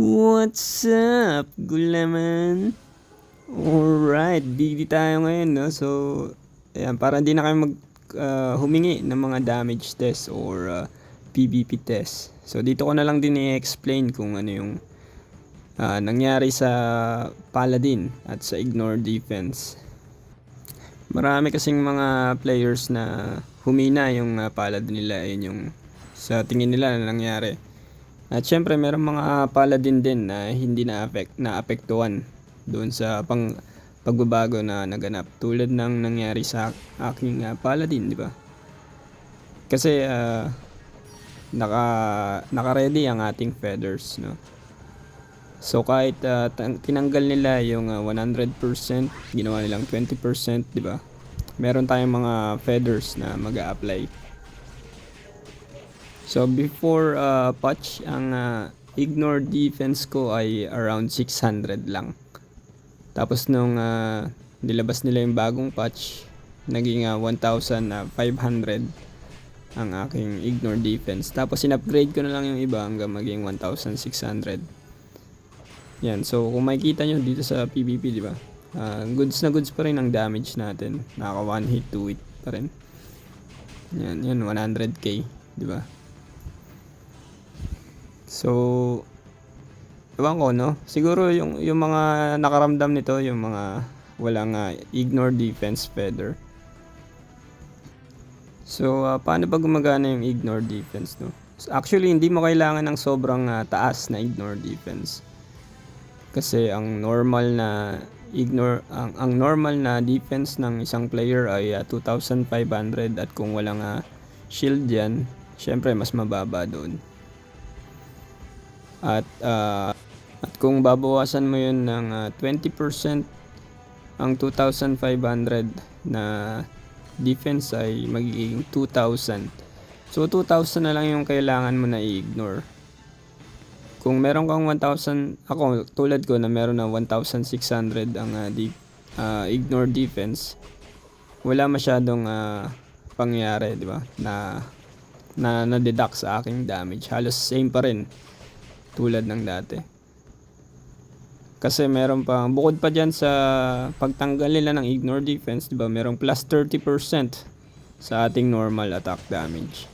What's up, gulaman? Alright, BD tayo ngayon, no? So, ayan, para hindi na kayo humingi ng mga damage test or PvP test. So, dito ko na lang din i-explain kung ano yung nangyari sa Paladin at sa Ignore Defense. Marami kasing mga players na humina yung Paladin nila, yun yung sa tingin nila na nangyari. At syempre meron mga paladin din na hindi naapektuhan doon sa pagbabago na naganap tulad ng nangyari sa aking paladin, di ba? Kasi naka-ready ang ating feathers, no? So kahit tinanggal nila yung 100%, ginawa nilang 20%, di ba? Meron tayong mga feathers na mag-a-apply. So before patch, ang Ignore Defense ko ay around 600 lang. Tapos nung nilabas nila yung bagong patch, naging 1,500 ang aking Ignore Defense. Tapos in-upgrade ko na lang yung iba hanggang maging 1,600. Yan, so kung makikita nyo dito sa PvP, di ba? Goods na goods pa rin ang damage natin. Naka 1 hit 2 hit pa rin. Yan 100k, di ba? So, ewan ko, no? Siguro yung mga nakaramdam nito, yung mga walang Ignore Defense feather. So, paano ba gumagana yung Ignore Defense, no? So, actually, hindi mo kailangan ng sobrang taas na Ignore Defense. Kasi ang normal na normal na defense ng isang player ay 2,500 at kung walang shield yan, syempre mas mababa doon. At kung babawasan mo yun ng 20%, ang 2,500 na defense ay magiging 2,000. So 2,000 na lang yung kailangan mo na i-ignore. Kung meron kang 1,000, ako tulad ko na meron na 1,600 ang ignore defense, wala masyadong pangyari, di ba? Na deduct sa aking damage. Halos same pa rin tulad ng dati. Kasi meron pa, bukod pa dyan sa pagtanggal nila ng Ignore Defense, diba, merong plus 30% sa ating normal attack damage.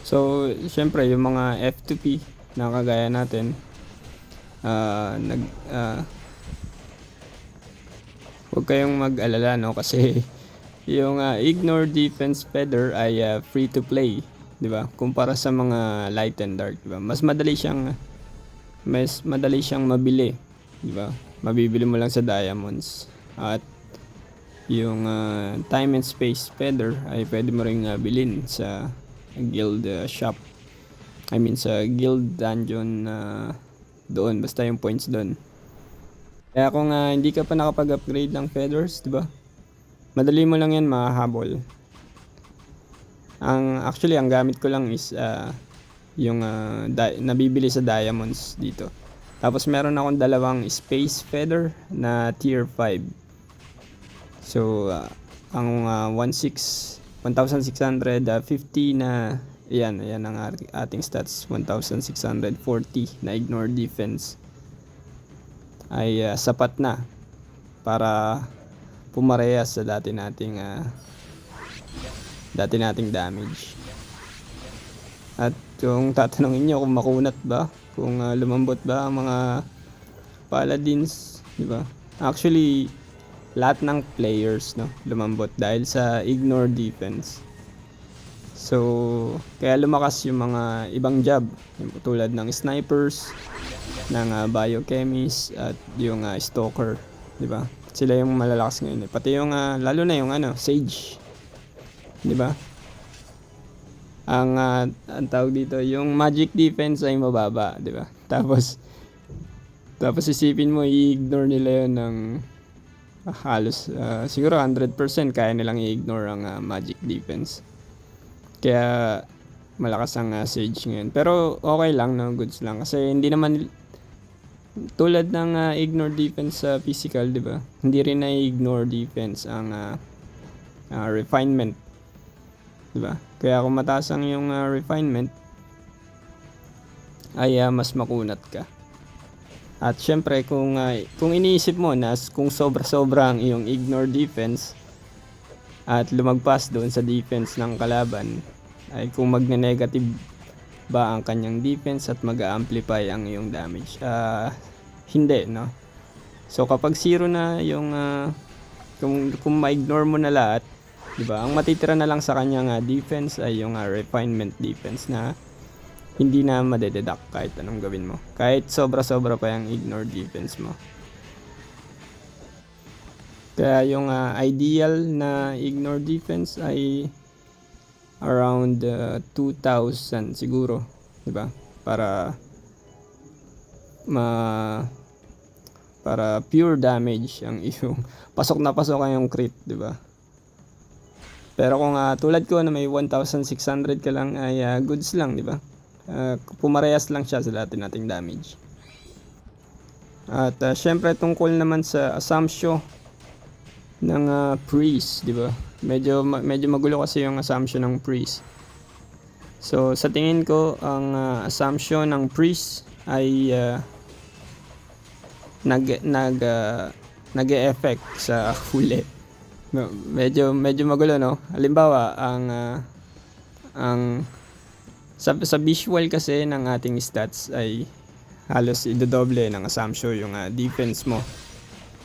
So, syempre, yung mga F2P na kagaya natin, huwag kayong mag-alala, no? Kasi yung Ignore Defense feather ay free to play, di ba? Kumpara sa mga light and dark, di ba? Mas madali siyang mabili, di ba? Mabibili mo lang sa diamonds. At yung time and space feather ay pwede mo ring bilhin sa guild shop. I mean sa guild dungeon doon, basta yung points doon. Kaya kung hindi ka pa nakapag-upgrade ng feathers, di ba? Madali mo lang yan mahahabol. Actually, ang gamit ko lang is yung nabibili sa diamonds dito. Tapos meron akong dalawang space feather na tier 5. So, ang 1,650 na yan ang ating stats. 1,640 na Ignore Defense ay sapat na para pumarehas sa dati nating damage. At kung tatanungin nyo kung makunat ba, kung lumambot ba ang mga paladins, di ba? Actually, lahat ng players, no, lumambot dahil sa Ignore Defense. So, kaya lumakas yung mga ibang job, tulad ng snipers, ng biochemist at yung stalker, di ba? Sila yung malalakas ngayon. Pati yung lalo na yung sage, di ba? Ang tawag dito, yung magic defense ay mababa, di ba? Tapos isipin mo i-ignore nila yun ng halos siguro 100% kaya nilang i-ignore ang magic defense. Kaya malakas ang sage ngayon. Pero okay lang, no, goods lang kasi hindi naman tulad ng ignore defense sa physical, di ba? Hindi rin na ignore defense ang refinement, di ba? Kaya kung mataas ang yung refinement, ay mas makunat ka. At syempre kung iniisip mo na kung sobra-sobra ang iyong ignore defense at lumagpas doon sa defense ng kalaban, ay kung magne-negative ba ang kanyang defense at mag-amplify ang iyong damage. Hindi, no? So kapag zero na yung kung ma-ignore mo na lahat, 'di ba? Ang matitira na lang sa kanyang defense ay yung refinement defense na hindi na madededuct kahit anong gawin mo. Kahit sobra-sobra pa yung ignore defense mo. Kaya yung ideal na ignore defense ay around 2,000 siguro, 'di ba? Para pure damage ang iyong pasok na pasok ang yung crit, 'di ba? Pero kung tulad ko na may 1,600 ka lang ay goods lang, 'di ba? Pumarehas lang siya sa dati nating damage. At syempre tungkol naman sa assumption ng priest, 'di ba? Medyo magulo kasi yung assumption ng priest. So sa tingin ko ang assumption ng priest ay nag-e-effect sa huli. Medyo magulo, no? Halimbawa, ang sa visual kasi ng ating stats ay halos idodoble ng assumption yung defense mo.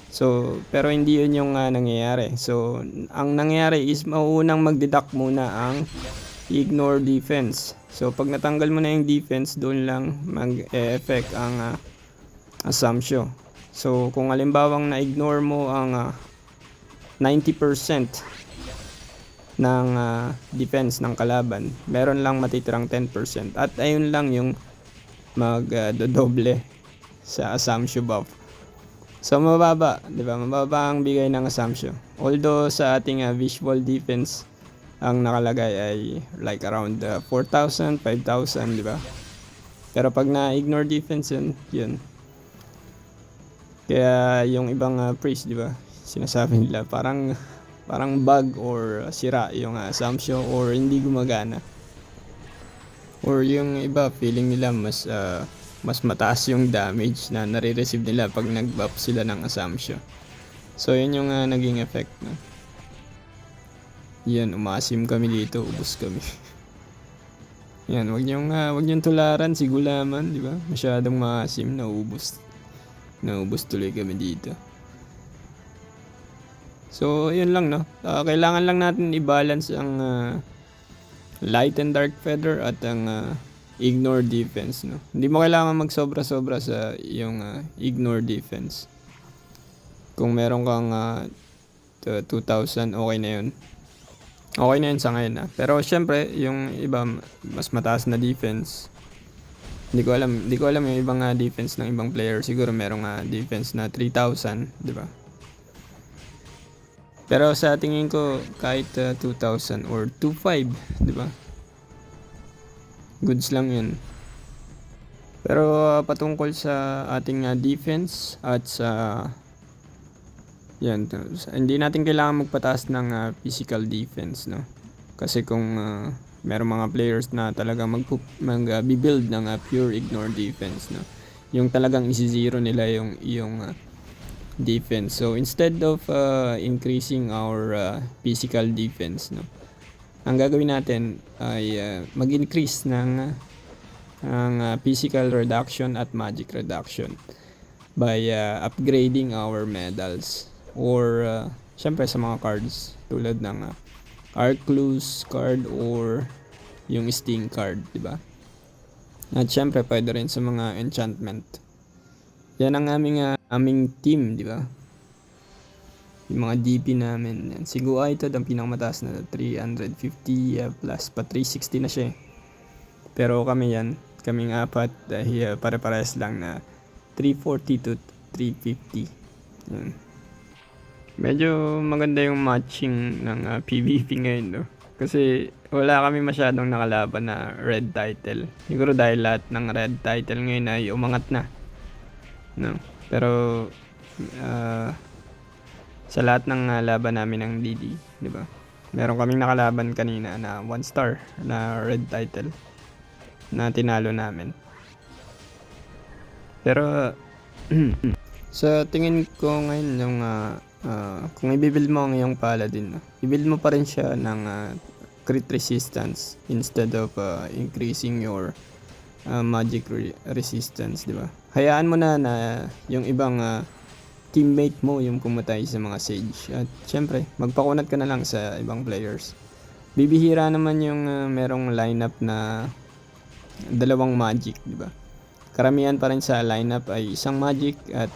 So, pero hindi yun yung nangyayari. So, ang nangyayari is mauunang mag-deduct muna ang ignore defense. So, pag natanggal mo na yung defense, doon lang mag-e-effect ang assumption. So, kung halimbawang na-ignore mo ang 90% ng defense ng kalaban, meron lang matitirang 10%. At ayun lang yung mag-dodoble sa assumption buff. So mababa, 'di ba? Mababa ang bigay ng assumption. Although sa ating visual defense ang nakalagay ay like around 4,000, 5,000, 'di ba? Pero pag na-ignore defense yun. Kaya yung ibang priest, 'di ba? Sinasabi nila parang bug or sira yung assumption or hindi gumagana. Or yung iba feeling nila mas mataas yung damage na nare-receive nila pag nag-buff sila ng assumption. So yun yung naging effect, no? Yan, umasim kami dito, ubos kami. Yan, wag niyong tularan si gulaman, di ba? Masyadong maasim, naubos tuloy kami dito. So yun lang, no? Kailangan lang natin i-balance ang light and dark feather at ang ignore defense, no? Hindi mo kailangan magsobra-sobra sa yung ignore defense. Kung meron kang 2,000, okay na yun. Okay na yun sa ngayon, Pero syempre, yung iba mas mataas na defense. Hindi ko alam yung ibang defense ng ibang player. Siguro merong defense na 3,000, di ba? Pero sa tingin ko kahit 2,000 or 2,500, di ba? Goods lang 'yun. Pero patungkol sa ating defense at sa yan, hindi natin kailangan magpataas ng physical defense, no? Kasi kung merong mga players na talagang mag-build ng pure ignore defense, no? Yung talagang isi-zero nila yung defense. So instead of increasing our physical defense, no, ang gagawin natin ay mag-increase ng physical reduction at magic reduction by upgrading our medals or syempre sa mga cards tulad ng Arclus card or yung Sting card, di ba? At syempre pwede rin sa mga enchantment. Yan ang aming team, di ba? Yung mga DP namin. Yan. Si Guaitod ang pinakamataas na 350 plus pa 360 na siya. Pero kaming apat dahil pare-pares lang na 340 to 350. Yan. Medyo maganda yung matching ng PvP ngayon, no? Kasi wala kami masyadong nakalaban na red title. Siguro dahil lahat ng red title ngayon ay umangat na, no? Pero sa lahat ng laban namin ng DD, di ba? Meron kaming nakalaban kanina na 1 star na red title na tinalo namin. Pero sa tingin ko ngayon yung kung i-build mo ang iyong paladin, no, i-build mo pa rin siya ng crit resistance instead of increasing your magic resistance, di ba? Hayaan mo na yung ibang teammate mo yung pumatay sa mga sage. At syempre, magpakunat ka na lang sa ibang players. Bibihira naman yung merong lineup na dalawang magic, di ba? Karamihan pa rin sa lineup ay isang magic at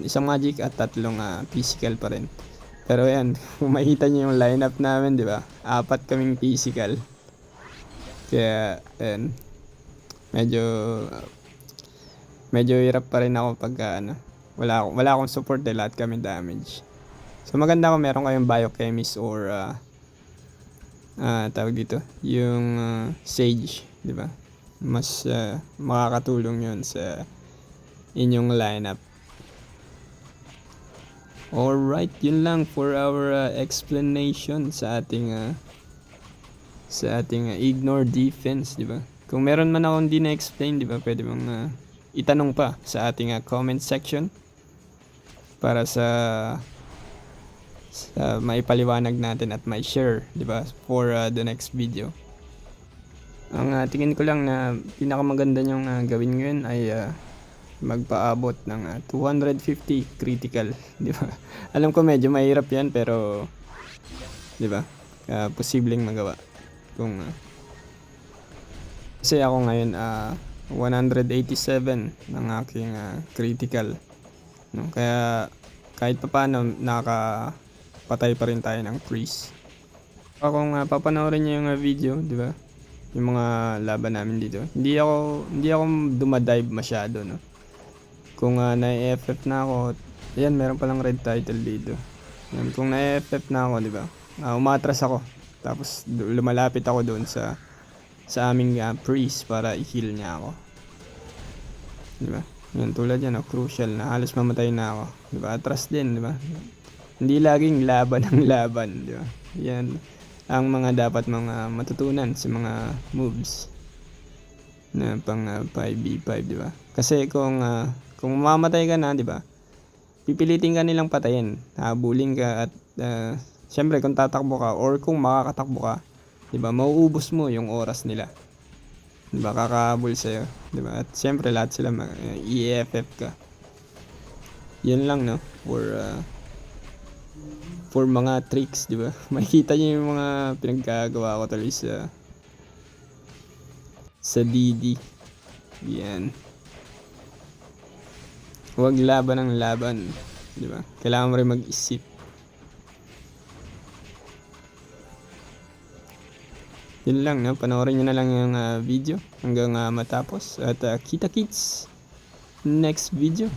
isang magic at tatlong physical pa rin. Pero yan, kung makita niyo yung lineup namin, di ba? 4 kaming physical. Kaya, yan, medyo hirap pa rin ako pagka wala akong support lahat kami damage. So maganda kung meron kayong biochemist or tawag dito, yung sage, di ba? Mas makakatulong yun sa inyong lineup. Alright, yun lang for our explanation sa ating ignore defense, di ba? Kung meron man akong di na-explain, di ba, pwede mong itanong pa sa ating comment section para sa maipaliwanag natin at may share, di ba, for the next video. Ang tingin ko lang na pinakamaganda nyong gawin ngayon ay magpaabot ng 250 critical, di ba? Alam ko medyo mahirap yan, pero di ba, posibleng magawa kung kasi ako ngayon 187 ng aking critical, no? Kaya kahit papaano nakapatay pa rin tayo ng priest. Kung papanoorin niyo yung video, di ba, yung mga laban namin dito, hindi ako dumadive masyado, no? Kung na-FF na ako, ayan, meron palang red title dito. Yan, kung na-FF na ako, di ba, umatras ako, tapos lumalapit ako doon sa aming priest para i-heal niya ako, di ba? Yan, tulad yan, crucial na halos mamatay na ako, di ba? Atras din, di ba? Hindi laging laban ang laban, di ba? Yan ang mga dapat mga matutunan sa mga moves na pang 5v5, di ba? Kasi kung mamamatay ka na, di ba, pipilitin ka nilang patayin, habulin ka at syempre kung tatakbo ka or kung makakatakbo ka, di ba, mauubos mo yung oras nila, di ba, kakahabol sa'yo, di ba, at syempre lahat sila i-FF ka. Yan lang, no, for mga tricks, di ba? Makikita niyo yung mga pinagkagawa ko tuloy sa DD. Yan. Huwag laban ng laban, di ba? Kailangan mo rin mag-isip. Yun lang, no? Panoorin niyo na lang yung video hanggang matapos at kita-kits next video.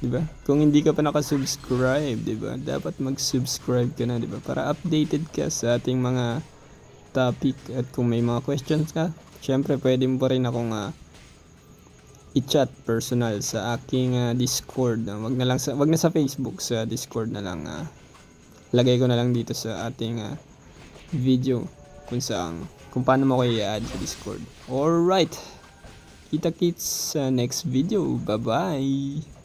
Diba? Kung hindi ka pa nakasubscribe, diba, dapat mag-subscribe ka na, diba, para updated ka sa ating mga topic. At kung may mga questions ka, syempre pwede mo pa rin akong i-chat personal sa aking Discord. Wag na sa Facebook, sa Discord na lang. Lagay ko na lang dito sa ating video kung paano mo kayo i-add sa Discord. Alright, kita-kits sa next video. Bye-bye!